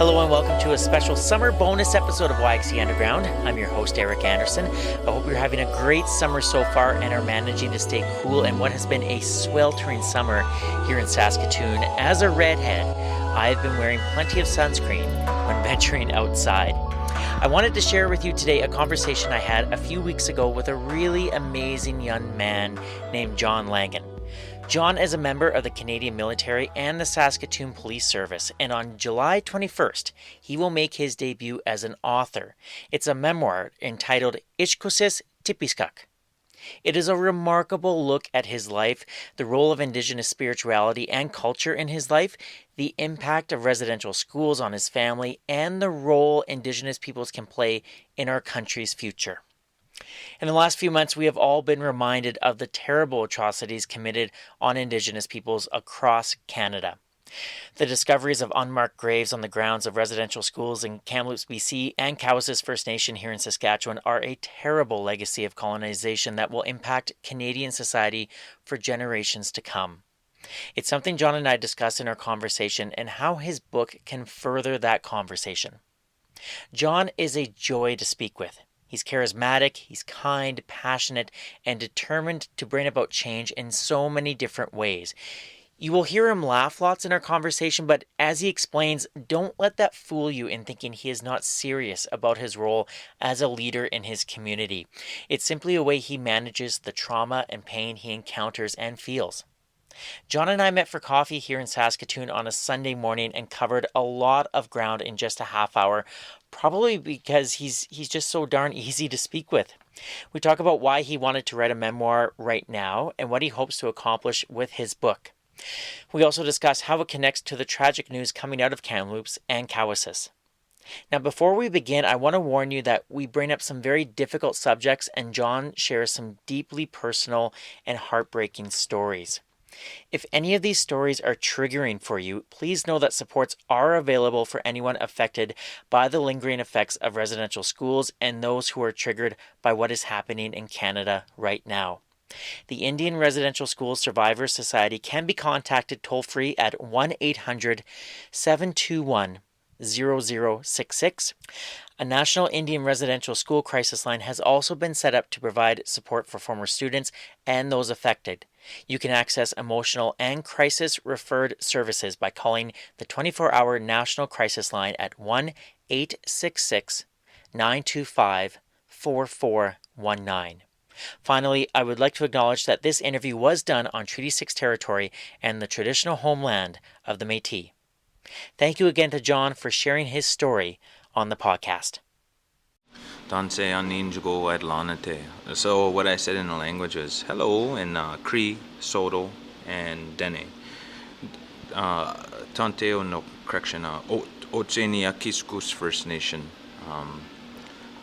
Hello and welcome to a special summer bonus episode of YXE Underground. I'm your host, Eric Anderson. I hope you're having a great summer so far and are managing to stay cool in what has been a sweltering summer here in Saskatoon. As a redhead, I've been wearing plenty of sunscreen when venturing outside. I wanted to share with you today a conversation I had a few weeks ago with a really amazing young man named John Langan. John is a member of the Canadian military and the Saskatoon Police Service, and on July 21st, he will make his debut as an author. It's a memoir entitled Iskoces Tipiskak. It is a remarkable look at his life, the role of indigenous spirituality and culture in his life, the impact of residential schools on his family, and the role indigenous peoples can play in our country's future. In the last few months, we have all been reminded of the terrible atrocities committed on Indigenous peoples across Canada. The discoveries of unmarked graves on the grounds of residential schools in Kamloops, BC, and Iskoces First Nation here in Saskatchewan are a terrible legacy of colonization that will impact Canadian society for generations to come. It's something John and I discuss in our conversation and how his book can further that conversation. John is a joy to speak with. He's charismatic, he's kind, passionate, and determined to bring about change in so many different ways. You will hear him laugh lots in our conversation, but as he explains, don't let that fool you in thinking he is not serious about his role as a leader in his community. It's simply a way he manages the trauma and pain he encounters and feels. John and I met for coffee here in Saskatoon on a Sunday morning and covered a lot of ground in just a half hour, probably because he's just so darn easy to speak with. We talk about why he wanted to write a memoir right now and what he hopes to accomplish with his book. We also discuss how it connects to the tragic news coming out of Kamloops and Iskoces. Now, before we begin, I want to warn you that we bring up some very difficult subjects and John shares some deeply personal and heartbreaking stories. If any of these stories are triggering for you, please know that supports are available for anyone affected by the lingering effects of residential schools and those who are triggered by what is happening in Canada right now. The Indian Residential School Survivors Society can be contacted toll-free at 1-800-721-0066. A National Indian Residential School Crisis Line has also been set up to provide support for former students and those affected. You can access emotional and crisis-referred services by calling the 24-hour National Crisis Line at 1-866-925-4419. Finally, I would like to acknowledge that this interview was done on Treaty 6 territory and the traditional homeland of the Métis. Thank you again to John for sharing his story on the podcast. So what I said in the language was hello in Cree, Soto, and Dene. Tanteo no correction. Otsenia Iskoces First Nation.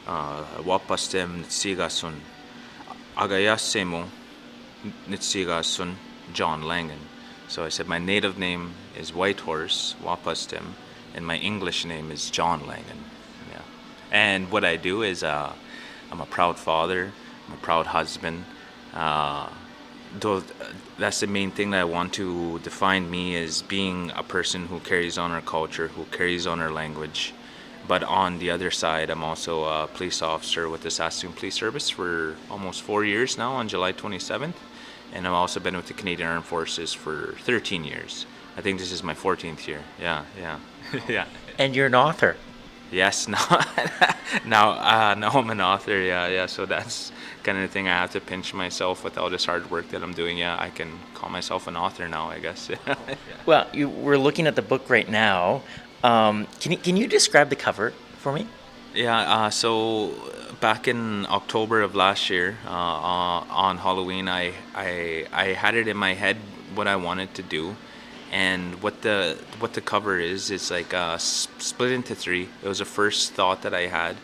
Wapastem Tsigasun. Agayasemo Nitsigasun John Langan. So I said my native name is Whitehorse, Wapastem, and my English name is John Langan. Yeah. And what I do is I'm a proud father, I'm a proud husband. Though that's the main thing that I want to define me as being a person who carries on our culture, who carries on our language. But on the other side, I'm also a police officer with the Saskatoon Police Service for almost 4 years now on July 27th. And I've also been with the Canadian Armed Forces for 13 years. I think this is my 14th year. Yeah. Yeah. And you're an author. Yes, now I'm an author. Yeah. So that's kind of the thing I have to pinch myself with all this hard work that I'm doing. Yeah, I can call myself an author now, I guess. Yeah. Well, we're looking at the book right now. Can you describe the cover for me? Yeah, so back in October of last year, on Halloween, I had it in my head what I wanted to do, and what the cover is like split into three. It was the first thought that I had,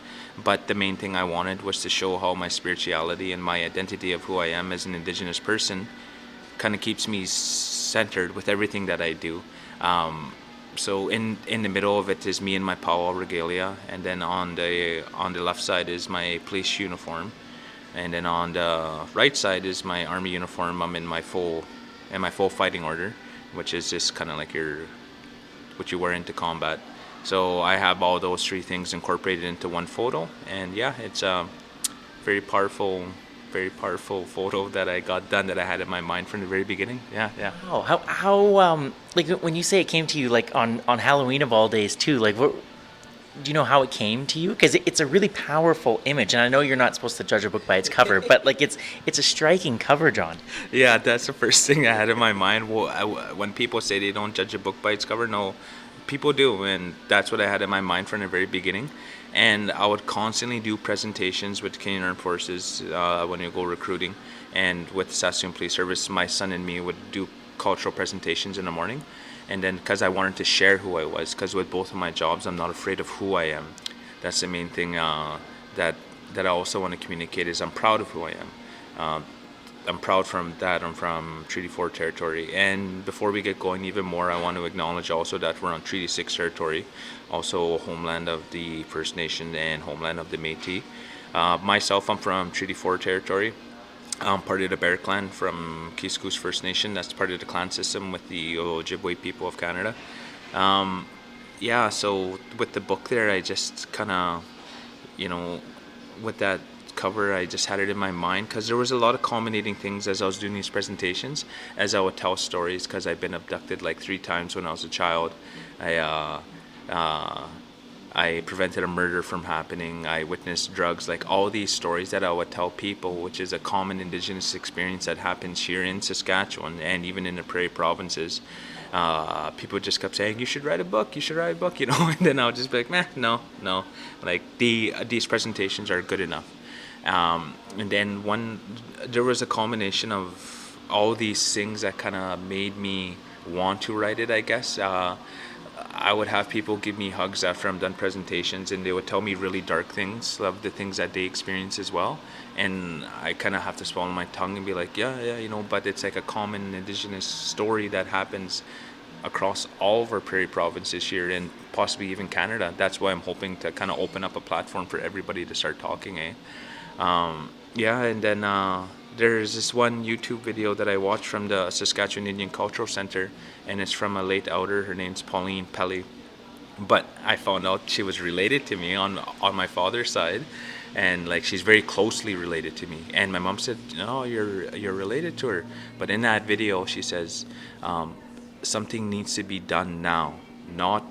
but the main thing I wanted was to show how my spirituality and my identity of who I am as an Indigenous person kind of keeps me centered with everything that I do. So in the middle of it is me in my powwow regalia, and then on the left side is my police uniform, and then on the right side is my army uniform. I'm in my full fighting order, which is just kind of like what you wear into combat. So I have all those three things incorporated into one photo, and yeah, it's a very powerful photo that I got done that I had in my mind from the very beginning. Yeah, yeah. Oh, how like when you say it came to you like on Halloween of all days too, like what do you know how it came to you? Because it's a really powerful image, and I know you're not supposed to judge a book by its cover, but like it's a striking cover, John. Yeah, that's the first thing I had in my mind. Well, when people say they don't judge a book by its cover, no, people do, and that's what I had in my mind from the very beginning. And I would constantly do presentations with Canadian Armed Forces when you go recruiting, and with the Saskatoon Police Service, my son and me would do cultural presentations in the morning. And then because I wanted to share who I was, because with both of my jobs, I'm not afraid of who I am. That's the main thing that I also want to communicate is I'm proud of who I am. I'm proud from that. I'm from Treaty 4 territory. And before we get going even more, I want to acknowledge also that we're on Treaty 6 territory, also homeland of the First Nation and homeland of the Métis. Myself, I'm from Treaty 4 territory. I'm part of the Bear Clan from Iskoces First Nation. That's part of the clan system with the Ojibwe people of Canada. Yeah, so with the book there, I just kind of, with that cover, I just had it in my mind because there was a lot of culminating things as I was doing these presentations, as I would tell stories, because I've been abducted like 3 times when I was a child. I prevented a murder from happening. I witnessed drugs, like all these stories that I would tell people, which is a common Indigenous experience that happens here in Saskatchewan and even in the Prairie provinces. People just kept saying, you should write a book, and then I would just be like, no, like these presentations are good enough. And then there was a culmination of all these things that kind of made me want to write it, I guess. I would have people give me hugs after I'm done presentations, and they would tell me really dark things of the things that they experience as well. And I kind of have to swallow my tongue and be like, yeah, but it's like a common Indigenous story that happens across all of our Prairie provinces here and possibly even Canada. That's why I'm hoping to kind of open up a platform for everybody to start talking, Yeah, and then there's this one YouTube video that I watched from the Saskatchewan Indian Cultural Center, and it's from a late elder. Her name's Pauline Pelly, but I found out she was related to me on my father's side, and like she's very closely related to me. And my mom said, "No, you're related to her." But in that video, she says, "Something needs to be done now." Not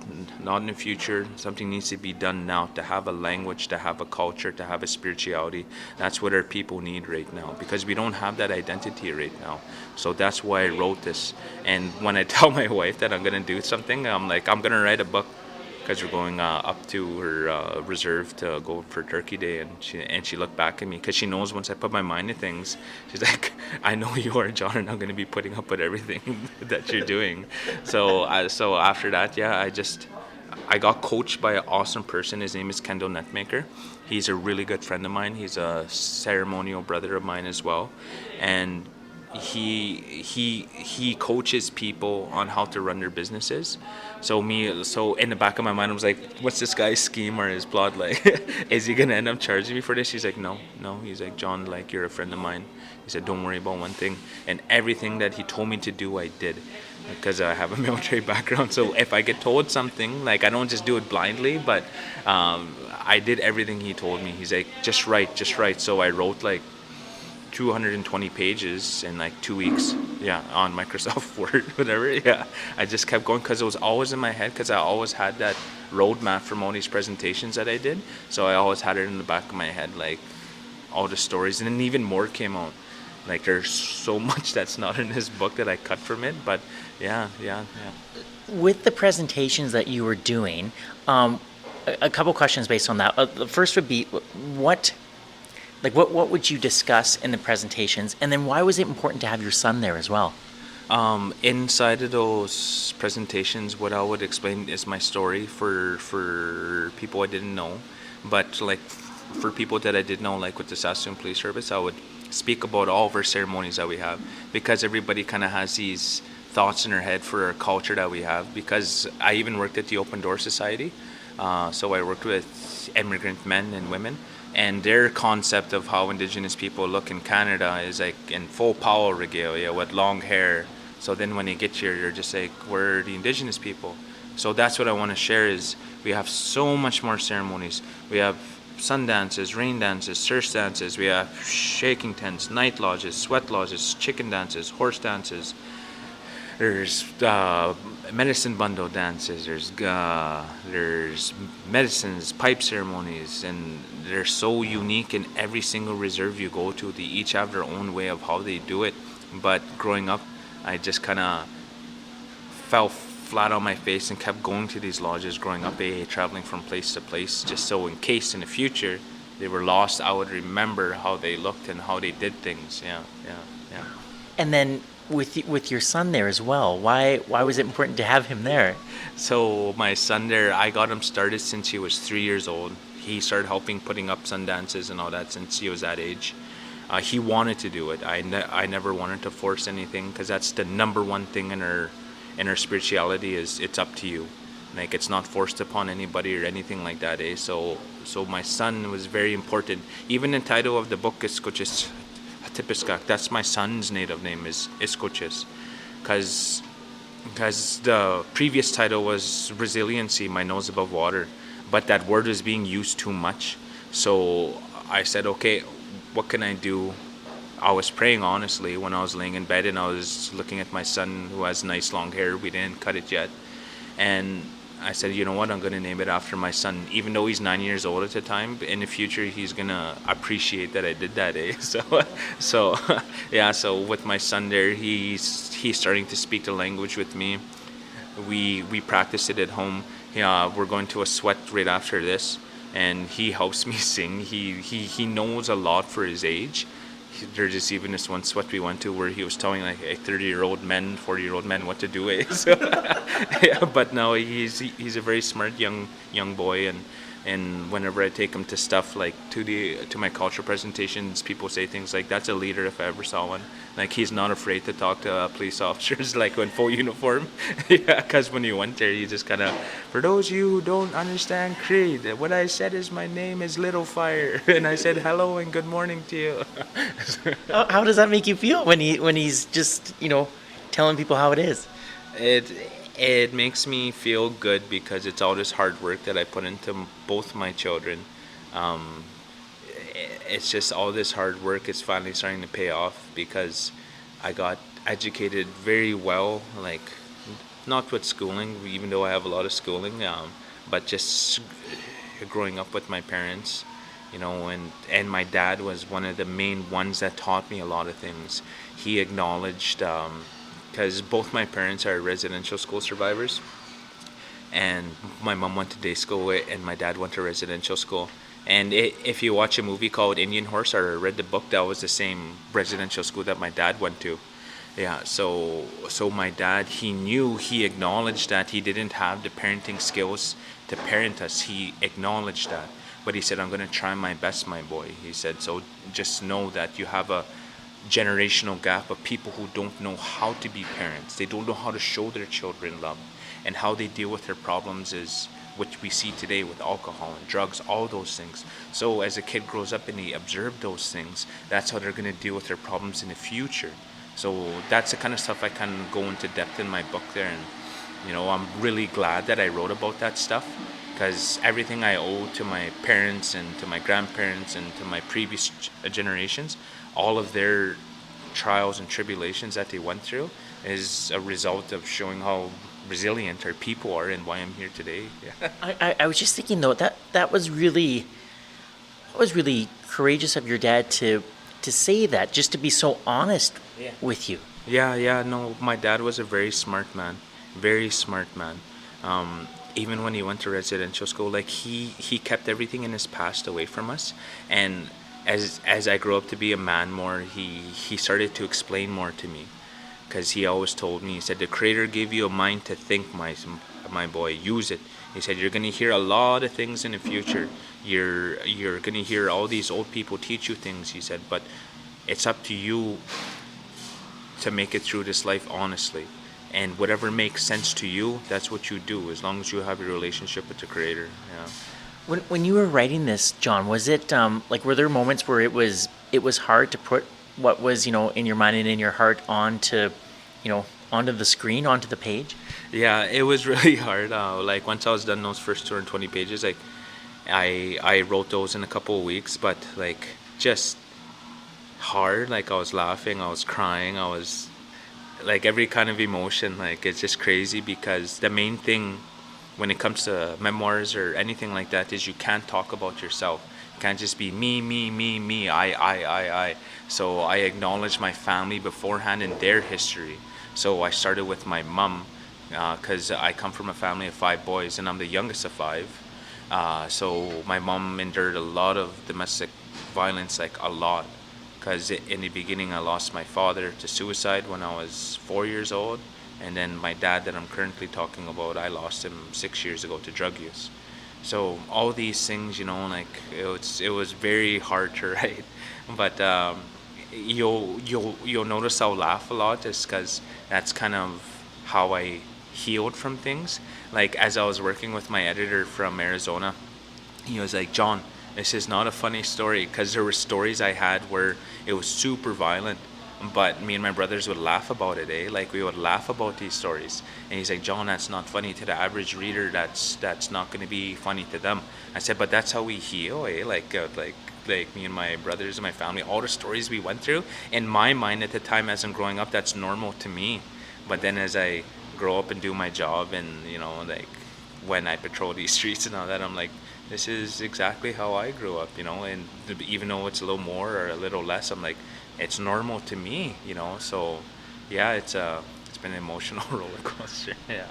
in the future. Something needs to be done now to have a language, to have a culture, to have a spirituality. That's what our people need right now, because we don't have that identity right now. So that's why I wrote this. And when I tell my wife that I'm gonna do something, I'm like, I'm gonna write a book, because we're going up to her reserve to go for Turkey Day, and she looked back at me because she knows once I put my mind to things, she's like, I know you are, John, and I'm going to be putting up with everything that you're doing. So after that, yeah, I got coached by an awesome person. His name is Kendall Netmaker. He's a really good friend of mine. He's a ceremonial brother of mine as well, and he coaches people on how to run their businesses. So in the back of my mind, I was like, what's this guy's scheme or his plot like? Is he gonna end up charging me for this? He's like, no. He's like, John, like, you're a friend of mine. He said, don't worry about one thing. And everything that he told me to do, I did, because I have a military background. So if I get told something, like, I don't just do it blindly, but I did everything he told me. He's like, just write. So I wrote like 220 pages in like 2 weeks, on Microsoft Word, whatever. I just kept going because it was always in my head, because I always had that roadmap from all these presentations that I did. So I always had it in the back of my head, like all the stories, and then even more came out. Like, there's so much that's not in this book that I cut from it, but yeah. With the presentations that you were doing, a couple questions based on that. The first would be, what would you discuss in the presentations, and then why was it important to have your son there as well? Inside of those presentations, what I would explain is my story for people I didn't know, but like for people that I did know, like with the Saskatoon Police Service, I would speak about all of our ceremonies that we have, because everybody kind of has these thoughts in their head for our culture that we have. Because I even worked at the Open Door Society, so I worked with immigrant men and women, and their concept of how Indigenous people look in Canada is like in full power regalia with long hair. So then when you get here, you're just like, we're the Indigenous people. So that's what I want to share is we have so much more ceremonies. We have sun dances, rain dances, surf dances. We have shaking tents, night lodges, sweat lodges, chicken dances, horse dances. There's medicine bundle dances. There's medicines, pipe ceremonies, and they're so unique in every single reserve you go to. They each have their own way of how they do it. But growing up, I just kind of fell flat on my face and kept going to these lodges growing up, traveling from place to place, just so in case in the future they were lost, I would remember how they looked and how they did things. Yeah. And then with your son there as well, why was it important to have him there? So my son there, I got him started since he was 3 years old. He started helping putting up sun dances and all that since he was that age. He wanted to do it. I never wanted to force anything, because that's the number one thing in our spirituality is it's up to you. Like, it's not forced upon anybody or anything like that. So my son was very important. Even the title of the book, Iskoces Tipiskak, that's my son's native name, is Iskoces, because the previous title was Resiliency, My Nose Above Water, but that word was being used too much. So I said, okay, what can I do? I was praying honestly when I was laying in bed, and I was looking at my son who has nice long hair. We didn't cut it yet. And I said, you know what, I'm going to name it after my son. Even though he's 9 years old at the time, in the future he's going to appreciate that I did that, eh? So yeah, so with my son there, he's starting to speak the language with me. We practice it at home. Yeah, we're going to a sweat right after this, and he helps me sing. He knows a lot for his age. There's just even this one sweat we went to where he was telling like a 30-year-old men, 40-year-old men what to do. So, yeah, but no, he's a very smart young boy, and whenever I take him to stuff like to my cultural presentations, people say things like, "That's a leader if I ever saw one." Like, he's not afraid to talk to police officers like in full uniform. Yeah, because when you went there, you just kind of, for those of you who don't understand Creed, what I said is my name is Little Fire, and I said hello and good morning to you. How does that make you feel when he's just telling people how it is? It makes me feel good, because it's all this hard work that I put into both my children. It's just all this hard work is finally starting to pay off, because I got educated very well, like not with schooling, even though I have a lot of schooling, but just growing up with my parents, and my dad was one of the main ones that taught me a lot of things. He acknowledged, because both my parents are residential school survivors, and my mom went to day school and my dad went to residential school. And if you watch a movie called Indian Horse or read the book, that was the same residential school that my dad went to. Yeah, so my dad, he acknowledged that he didn't have the parenting skills to parent us. He acknowledged that. But he said, "I'm going to try my best, my boy." He said, "So just know that you have a generational gap of people who don't know how to be parents. They don't know how to show their children love, and how they deal with their problems is what we see today with alcohol and drugs, all those things. So as a kid grows up and they observe those things, that's how they're going to deal with their problems in the future." So that's the kind of stuff I kind of go into depth in my book there. And I'm really glad that I wrote about that stuff, because everything I owe to my parents and to my grandparents and to my previous generations, all of their trials and tribulations that they went through is a result of showing how resilient our people are and why I'm here today. Yeah. I was just thinking though, that was really courageous of your dad to say that, just to be so honest with you. Yeah, no, my dad was a very smart man. Even when he went to residential school, like he kept everything in his past away from us. And as I grew up to be a man more, he started to explain more to me. Because he always told me, he said, "The Creator gave you a mind to think, my boy, use it." He said, "You're going to hear a lot of things in the future. You're going to hear all these old people teach you things," he said, "but it's up to you to make it through this life honestly. And whatever makes sense to you, that's what you do, as long as you have a relationship with the Creator." Yeah. When you were writing this, John, was it were there moments where it was hard to put what was in your mind and in your heart onto the screen, onto the page? Yeah, it was really hard. Like once I was done those first 220 pages, like I wrote those in a couple of weeks, but like just hard. Like I was laughing, I was crying, I was like every kind of emotion. Like it's just crazy because the main thing when it comes to memoirs or anything like that is you can't talk about yourself. You can't just be me, I. So I acknowledge my family beforehand and their history. So I started with my mom because I come from a family of 5 boys and I'm the youngest of 5. So my mom endured a lot of domestic violence, like a lot. Because in the beginning, I lost my father to suicide when I was 4 years old, and then my dad that I'm currently talking about, I lost him 6 years ago to drug use. So all these things, like it was very hard to write, but you'll notice I'll laugh a lot, is because that's kind of how I healed from things. Like as I was working with my editor from Arizona, he was like, John, this is not a funny story, because there were stories I had where it was super violent, but me and my brothers would laugh about it, like we would laugh about these stories. And he's like, John, that's not funny to the average reader. That's not going to be funny to them. I said, but that's how we heal, like me and my brothers and my family, all the stories we went through. In my mind at the time, as I'm growing up, that's normal to me. But then as I grow up and do my job, and like when I patrol these streets and all that, I'm like, this is exactly how I grew up, and even though it's a little more or a little less, I'm like, it's normal to me, so yeah, it's been an emotional roller coaster. Yeah.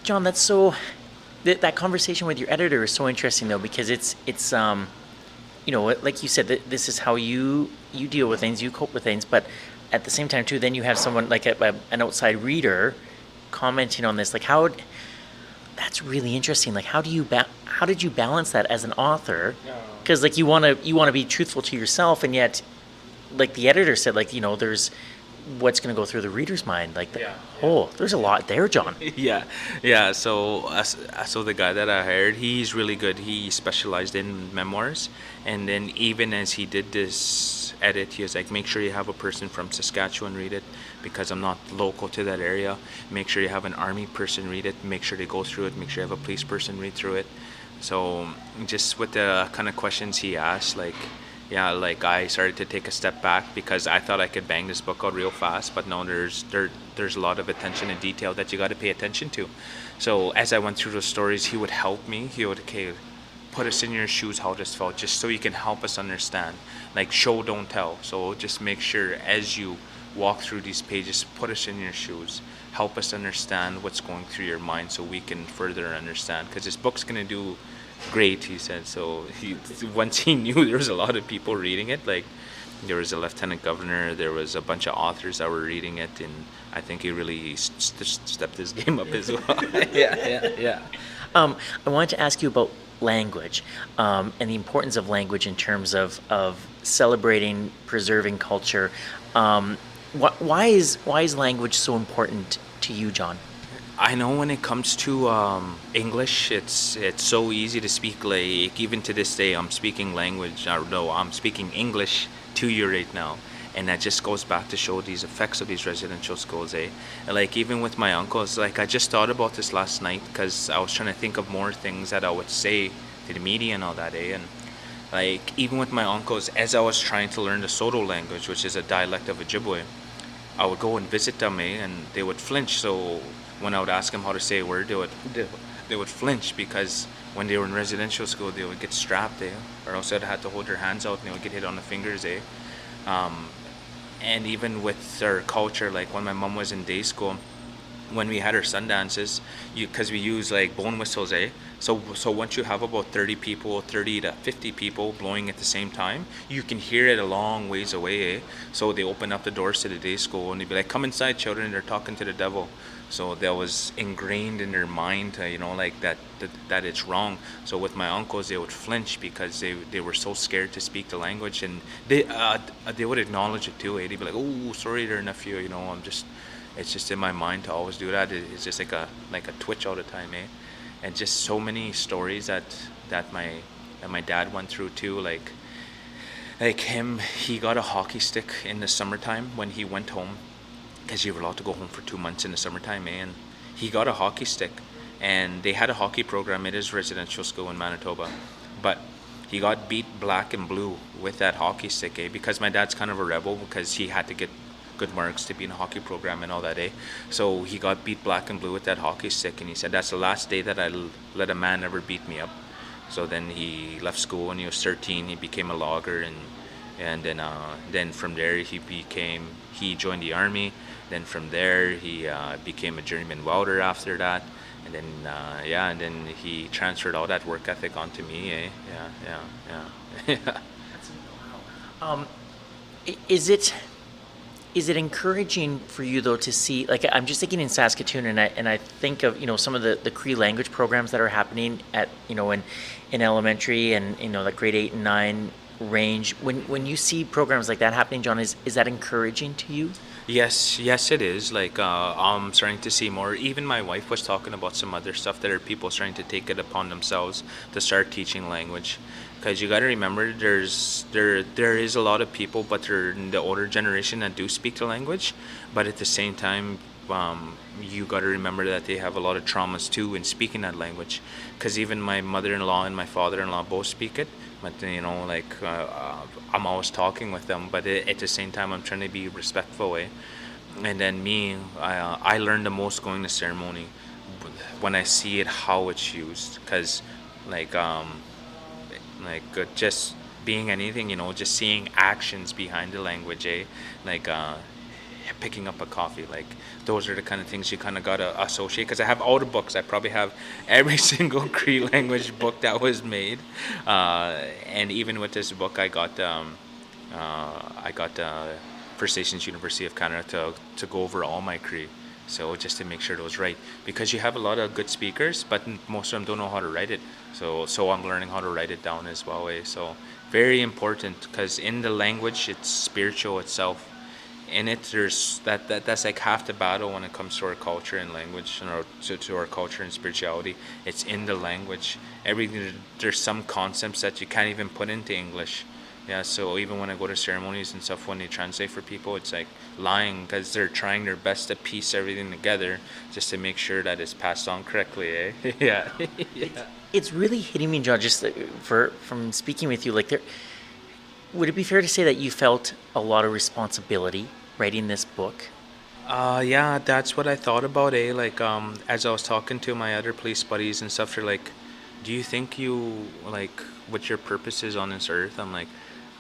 John, that conversation with your editor is so interesting though, because it's like you said, that this is how you deal with things, you cope with things, but at the same time too, then you have someone like an outside reader commenting on this, like that's really interesting. Like how did you balance that as an author? Because like you want to be truthful to yourself, and yet like the editor said, like there's what's going to go through the reader's mind, like there's a lot there, John. Yeah. So the guy that I hired, he's really good. He specialized in memoirs, and then even as he did this edit, he was like, make sure you have a person from Saskatchewan read it, because I'm not local to that area. Make sure you have an army person read it, make sure they go through it, make sure you have a police person read through it. So just with the kind of questions he asked, like I started to take a step back, because I thought I could bang this book out real fast, but no, there's a lot of attention and detail that you got to pay attention to. So as I went through those stories, he would help me. He would, okay, put us in your shoes, how this felt, just so you can help us understand. Like show, don't tell. So just make sure as you walk through these pages, put us in your shoes, help us understand what's going through your mind, so we can further understand. Because this book's gonna do great, he said. So once he knew there was a lot of people reading it, like there was a lieutenant governor, there was a bunch of authors that were reading it, and I think he really stepped his game up as well. Yeah. I wanted to ask you about language, and the importance of language in terms of celebrating, preserving culture. Why is language so important to you, John? I know when it comes to English, it's so easy to speak. Like even to this day, I'm speaking language. I'm speaking English to you right now, and that just goes back to show these effects of these residential schools. And like even with my uncles, like I just thought about this last night, because I was trying to think of more things that I would say to the media and all that. And like even with my uncles, as I was trying to learn the Soto language, which is a dialect of Ojibwe, I would go and visit them, and they would flinch. So when I would ask them how to say a word, they would flinch, because when they were in residential school, they would get strapped, or else I'd have to hold their hands out and they would get hit on the fingers, and even with their culture, like when my mom was in day school, when we had our sun dances, because we use like bone whistles, so once you have about 30 to 50 people blowing at the same time, you can hear it a long ways away, So they open up the doors to the day school and they'd be like, come inside, children, they're talking to the devil. So that was ingrained in their mind, like that it's wrong. So with my uncles, they would flinch because they were so scared to speak the language, and they would acknowledge it too. They'd be like, "Oh, sorry, there, nephew. It's just in my mind to always do that. It's just like a twitch all the time, And just so many stories that my dad went through too, like him. He got a hockey stick in the summertime when he went home, because you were allowed to go home for 2 months in the summertime, And he got a hockey stick, and they had a hockey program. It is residential school in Manitoba, but he got beat black and blue with that hockey stick, because my dad's kind of a rebel because he had to get good marks to be in a hockey program and all that, so he got beat black and blue with that hockey stick, and he said that's the last day that I let a man ever beat me up. So then he left school when he was 13. He became a logger, and then from there he joined the army. Then from there he became a journeyman welder after that, and then and then he transferred all that work ethic onto me. Yeah. Is it encouraging for you though to see, like, I'm just thinking in Saskatoon, and I think of, some of the Cree language programs that are happening at, in elementary and, the grade 8 and 9 range. When you see programs like that happening, John, is that encouraging to you? Yes, it is. Like, I'm starting to see more. Even my wife was talking about some other stuff that are people starting to take it upon themselves to start teaching language. Because you got to remember, there is a lot of people, but they're in the older generation that do speak the language. But at the same time, you got to remember that they have a lot of traumas too in speaking that language. Because even my mother-in-law and my father-in-law both speak it. But I'm always talking with them, but at the same time I'm trying to be respectful. And then I learn the most going to ceremony when I see it, how it's used. Because just being anything, just seeing actions behind the language, like picking up a coffee, like those are the kind of things you kind of got to associate. Because I have all the books. I probably have every single Cree language book that was made, and even with this book I got First Nations University of Canada to go over all my Cree, so just to make sure it was right, because you have a lot of good speakers, but most of them don't know how to write it. So I'm learning how to write it down as well. So very important, because in the language it's spiritual itself. In it, there's that's like half the battle when it comes to our culture and language, and to our culture and spirituality. It's in the language. There's some concepts that you can't even put into English. Yeah, so even when I go to ceremonies and stuff, when they translate for people, it's like lying, because they're trying their best to piece everything together just to make sure that it's passed on correctly. Yeah. It's really hitting me, John, just from speaking with you. Like, would it be fair to say that you felt a lot of responsibility writing this book? Yeah, that's what I thought about. Like, as I was talking to my other police buddies and stuff, they're like, "Do you think you, like, what your purpose is on this earth?" I'm like,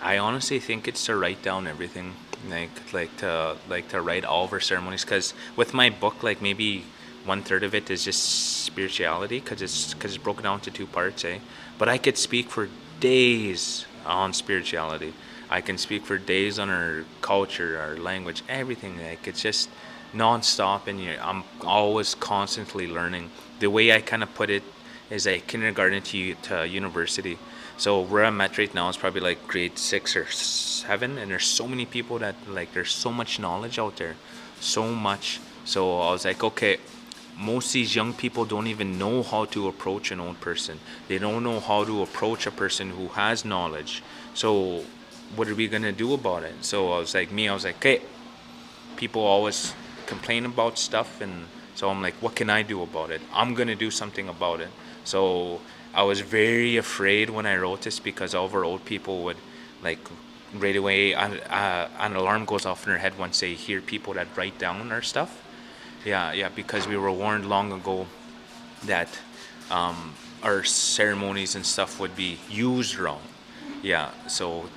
I honestly think it's to write down everything, to write all of our ceremonies. Because with my book, like, maybe 1/3 of it is just spirituality, because it's broken down to 2 parts, But I could speak for days on spirituality. I can speak for days on our culture, our language, everything. Like, it's just non-stop, and I'm always constantly learning. The way I kind of put it is like kindergarten to university. So where I'm at right now is probably like grade 6 or 7, and there's so many people that, like, there's so much knowledge out there, so much. So I was like, okay, most of these young people don't even know how to approach an old person. They don't know how to approach a person who has knowledge. So what are we gonna do about it? So I was like, okay, people always complain about stuff, and so I'm like, what can I do about it? I'm gonna do something about it. So I was very afraid when I wrote this, because all of our old people would, like, right away an alarm goes off in their head once they hear people that write down our stuff. Yeah, because we were warned long ago that our ceremonies and stuff would be used wrong. Yeah, so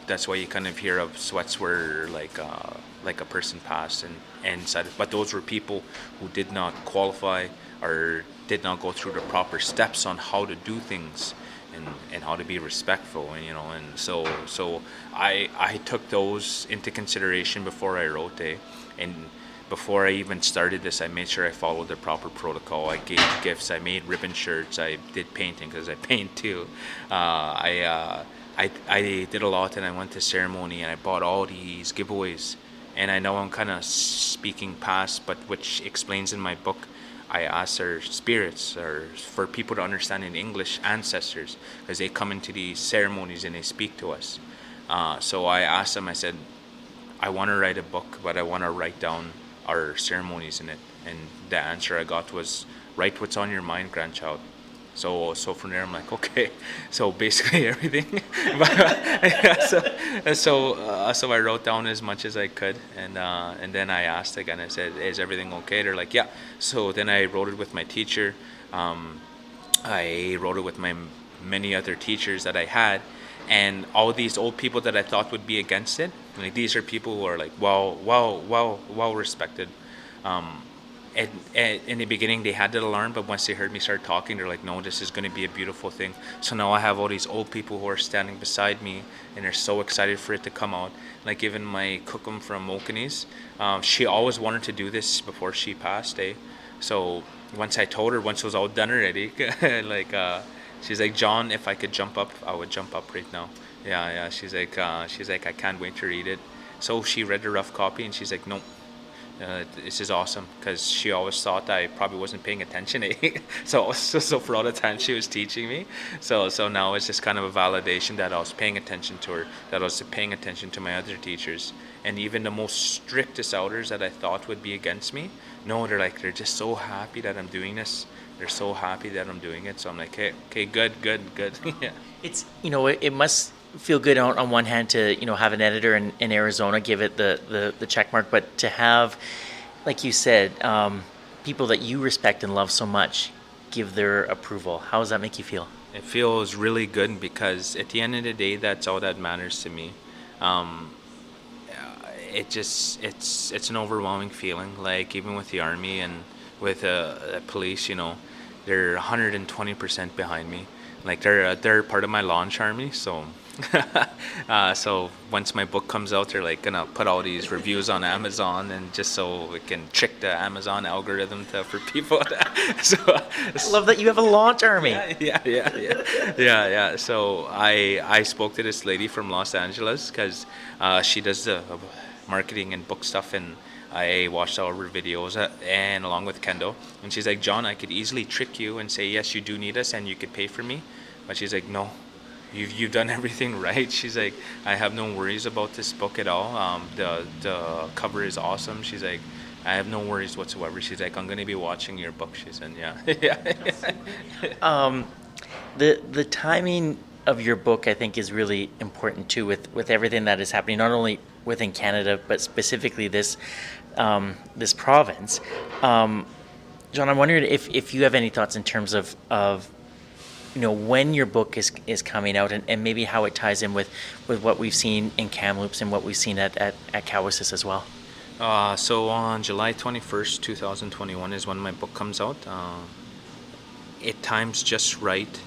that's why you kind of hear of sweats where like a person passed and said, but those were people who did not qualify or did not go through the proper steps on how to do things and how to be respectful, and so I took those into consideration before I wrote it. And before I even started this, I made sure I followed the proper protocol. I gave gifts, I made ribbon shirts, I did painting, because I paint too. I did a lot, and I went to ceremony, and I bought all these giveaways. And I know I'm kind of speaking past, but which explains in my book, I asked our spirits, or for people to understand in English, ancestors, because they come into these ceremonies and they speak to us. So I asked them, I said, I want to write a book, but I want to write down our ceremonies in it. And the answer I got was, write what's on your mind, grandchild. So from there I'm like, okay, so basically everything. So I wrote down as much as I could, and then I asked again. I said, is everything okay? They're like, yeah. So then I wrote it with my teacher. I wrote it with my many other teachers that I had, and all these old people that I thought would be against it. Like, these are people who are like well respected. In the beginning they had that alarm, but once they heard me start talking, they're like, no, this is going to be a beautiful thing. So now I have all these old people who are standing beside me, and they're so excited for it to come out. Like even my cookum from Okanese, she always wanted to do this before she passed, eh? So once I told her, once it was all done already, like she's like, John, if I could jump up, I would jump up right now. Yeah. She's like, I can't wait to read it. So she read the rough copy, and she's like, no, this is awesome, because she always thought I probably wasn't paying attention. So for all the time she was teaching me, so now it's just kind of a validation that I was paying attention to her, that I was paying attention to my other teachers, and even the most strictest elders that I thought would be against me. No, they're just so happy that I'm doing this. They're so happy that I'm doing it. So I'm like, hey, okay, good. Yeah. It's, it must feel good on one hand to, have an editor in Arizona give it the check mark, but to have, like you said, people that you respect and love so much give their approval. How does that make you feel? It feels really good, because at the end of the day, that's all that matters to me. It's an overwhelming feeling. Like even with the Army and with police, they're 120% behind me. Like they're part of my launch army. So so once my book comes out, they're like gonna put all these reviews on Amazon, and just so we can trick the Amazon algorithm for people. I love that you have a launch army. Yeah. So I spoke to this lady from Los Angeles, because she does the marketing and book stuff, and I watched all her videos, and along with Kendall, and she's like, John, I could easily trick you and say, yes, you do need us and you could pay for me, but she's like, no, you've done everything right. She's like, I have no worries about this book at all. The cover is awesome. She's like, I have no worries whatsoever. She's like, I'm going to be watching your book. She said, yeah. The timing of your book, I think, is really important too, with everything that is happening, not only within Canada, but specifically this province. John, I'm wondering if you have any thoughts in terms of when your book is coming out, and maybe how it ties in with what we've seen in Kamloops and what we've seen at Iskoces as well. So on July 21st, 2021 is when my book comes out. It times just right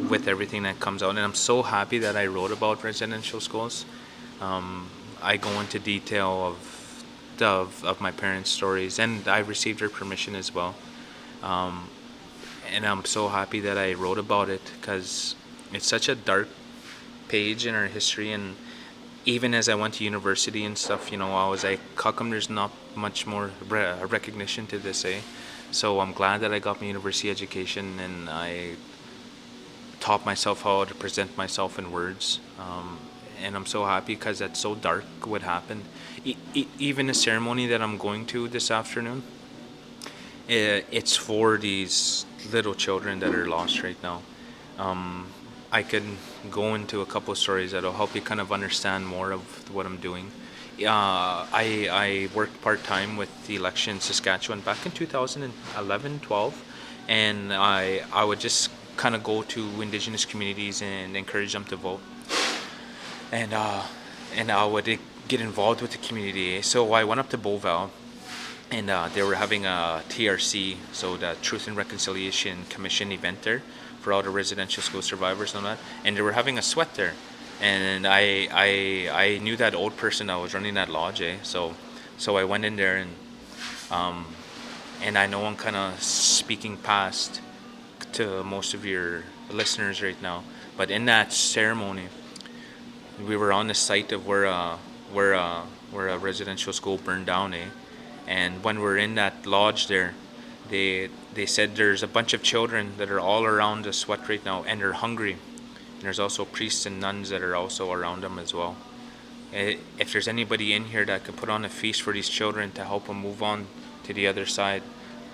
with everything that comes out, and I'm so happy that I wrote about residential schools. I go into detail of my parents' stories, and I received their permission as well. And I'm so happy that I wrote about it, because it's such a dark page in our history. And even as I went to university and stuff, I was like, how come there's not much more recognition to this, eh? So I'm glad that I got my university education, and I taught myself how to present myself in words. And I'm so happy, because that's so dark what happened. Even the ceremony that I'm going to this afternoon, it's for these little children that are lost right now. I could go into a couple of stories that'll help you kind of understand more of what I'm doing. I worked part-time with the election in Saskatchewan back in 2011-12, and I would just kind of go to indigenous communities and encourage them to vote. And I would get involved with the community. So I went up to Beauval, and they were having a TRC, so the Truth and Reconciliation Commission event there for all the residential school survivors and all that. And they were having a sweat there, and I knew that old person that was running that lodge, eh? So I went in there, and I know I'm kind of speaking past to most of your listeners right now, but in that ceremony, we were on the site of where a residential school burned down, eh? And when we're in that lodge there, they said there's a bunch of children that are all around the sweat right now, and they're hungry. And there's also priests and nuns that are also around them as well. If there's anybody in here that could put on a feast for these children to help them move on to to the other side.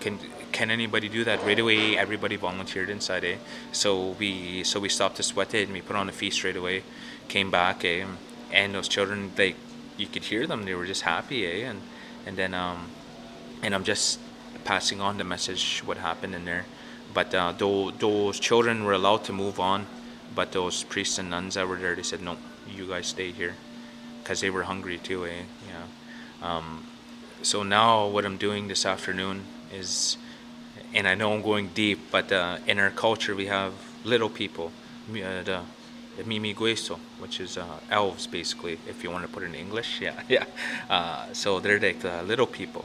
Can anybody do that? Right away, everybody volunteered inside, eh? So we stopped to sweat it and we put on a feast right away. Came back, eh? And those children, like, you could hear them. They were just happy, eh? And then and I'm just passing on the message what happened in there. But those children were allowed to move on, but those priests and nuns that were there, they said, no, you guys stay here, because they were hungry too, eh? Yeah. So now what I'm doing this afternoon is, and I know I'm going deep, but in our culture we have little people, the Mimi Gueso, which is elves basically, if you want to put it in English, yeah. So they're like the little people.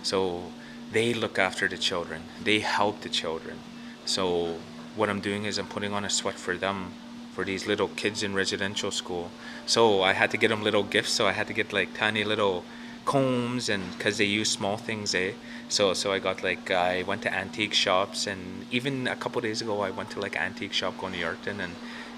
So they look after the children. They help the children. So what I'm doing is I'm putting on a sweat for them, for these little kids in residential school. So I had to get them little gifts. So I had to get like tiny little combs, and because they use small things, eh? So I got like, I went to antique shops, and even a couple days ago I went to like antique shop going to Yorkton,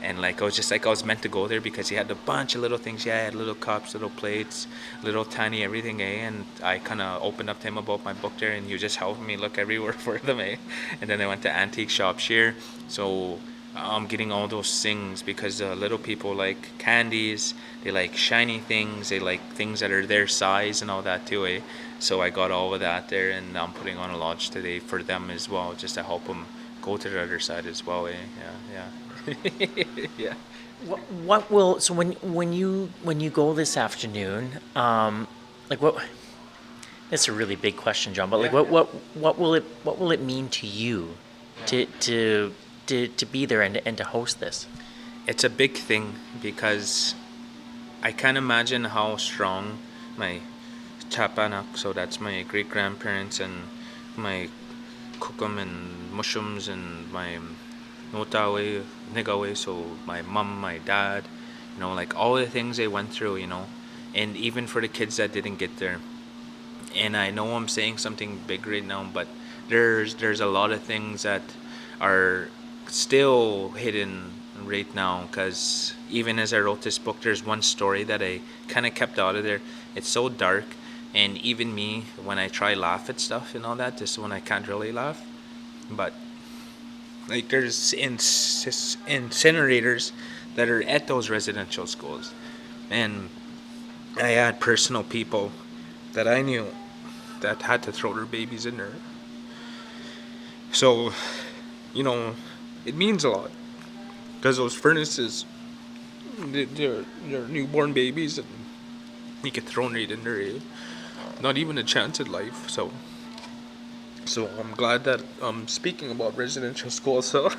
and like I was meant to go there because he had a bunch of little things. Yeah, I had little cups, little plates, little tiny everything, eh? And I kind of opened up to him about my book there, and he was just helping me look everywhere for them, eh? And then I went to antique shops here. So I'm getting all those things because little people like candies, they like shiny things, they like things that are their size and all that too, eh? So I got all of that there, and I'm putting on a lodge today for them as well, just to help them go to the other side as well, eh? Yeah. Yeah. What will, so when you go this afternoon, like what? It's a really big question, John. But like, what will it mean to you, to be there and to host this? It's a big thing because I can't imagine how strong my tapanak, so that's my great grandparents, and my kukum and mushums, and my notawe, nigawe, so my mom, my dad, like all the things they went through, and even for the kids that didn't get there. And I know I'm saying something big right now, but there's a lot of things that are still hidden right now, because even as I wrote this book, there's one story that I kind of kept out of there. It's so dark, and even me, when I try laugh at stuff and all that, this is when I can't really laugh. But like, there's incinerators that are at those residential schools, and I had personal people that I knew that had to throw their babies in there. So, it means a lot, because those furnaces, they're newborn babies, and you get thrown right in there, eh? Not even a chance at life. So I'm glad that I'm speaking about residential schools. So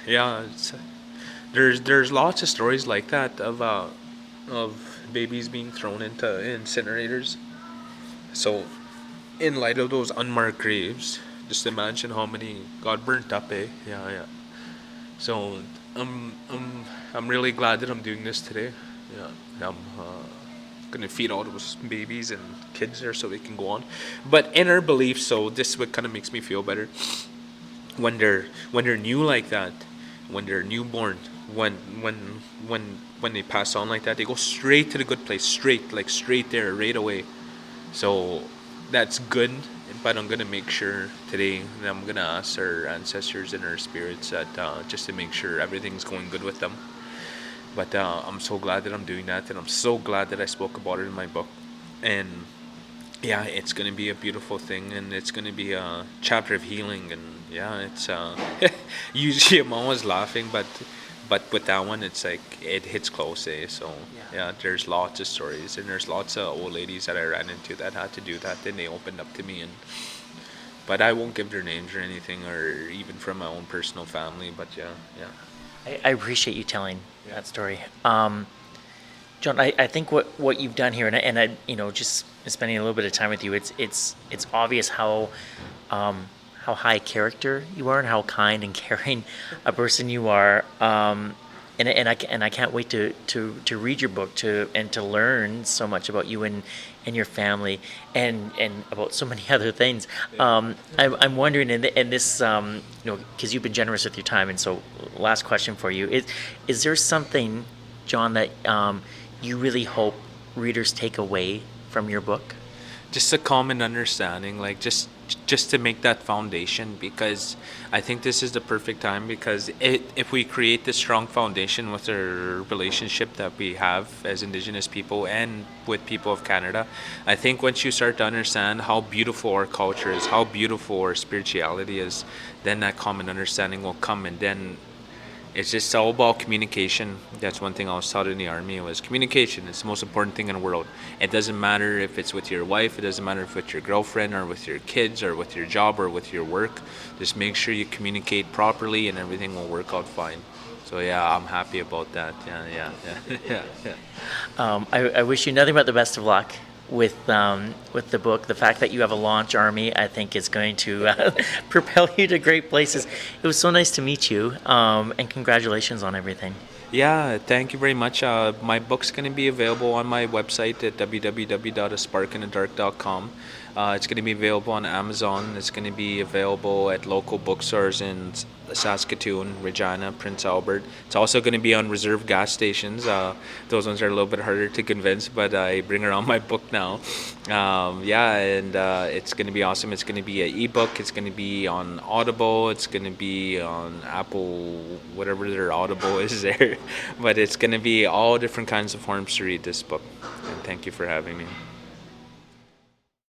yeah, there's lots of stories like that of babies being thrown into incinerators. So in light of those unmarked graves, just imagine how many got burnt up, eh? Yeah. So I'm really glad that I'm doing this today. Yeah, I'm gonna feed all those babies and kids there so they can go on. But in our belief, so this what kind of makes me feel better. When they're new like that, when they're newborn, when they pass on like that, they go straight to the good place, straight there, right away. So that's good. But I'm gonna make sure today that I'm gonna ask our ancestors and our spirits that just to make sure everything's going good with them. But I'm so glad that I'm doing that, and I'm so glad that I spoke about it in my book. And yeah, it's gonna be a beautiful thing, and it's gonna be a chapter of healing. And yeah, it's usually I'm always laughing, but with that one, it's like it hits close, eh? So yeah, there's lots of stories, and there's lots of old ladies that I ran into that had to do that, and they opened up to me. But I won't give their names or anything, or even from my own personal family. But yeah. I appreciate you telling that story. John, I think what you've done here, and I just spending a little bit of time with you, it's obvious how high character you are, and how kind and caring a person you are. And I can't wait to read your book and to learn so much about you and your family and about so many other things. I'm wondering, and this because you've been generous with your time, and so last question for you is there something, John, that you really hope readers take away from your book? just a common understanding, like just to make that foundation, because I think this is the perfect time, because if we create this strong foundation with our relationship that we have as Indigenous people and with people of Canada, I think once you start to understand how beautiful our culture is, how beautiful our spirituality is, then that common understanding will come, and then it's just all about communication. That's one thing I was taught in the army, was communication. It's the most important thing in the world. It doesn't matter if it's with your wife, it doesn't matter if it's with your girlfriend or with your kids or with your job or with your work. Just make sure you communicate properly and everything will work out fine. So yeah, I'm happy about that. I wish you nothing but the best of luck with the book. The fact that you have a launch army, I think, is going to propel you to great places. It was so nice to meet you, and congratulations on everything. Yeah, thank you very much. My book's going to be available on my website at www.asparkinthedark.com. It's going to be available on Amazon. It's going to be available at local bookstores in Saskatoon, Regina, Prince Albert. It's also going to be on reserve gas stations. Those ones are a little bit harder to convince, but I bring around my book now. It's going to be awesome. It's going to be an ebook. It's going to be on Audible. It's going to be on Apple, whatever their Audible is there. But it's going to be all different kinds of forms to read this book. And thank you for having me.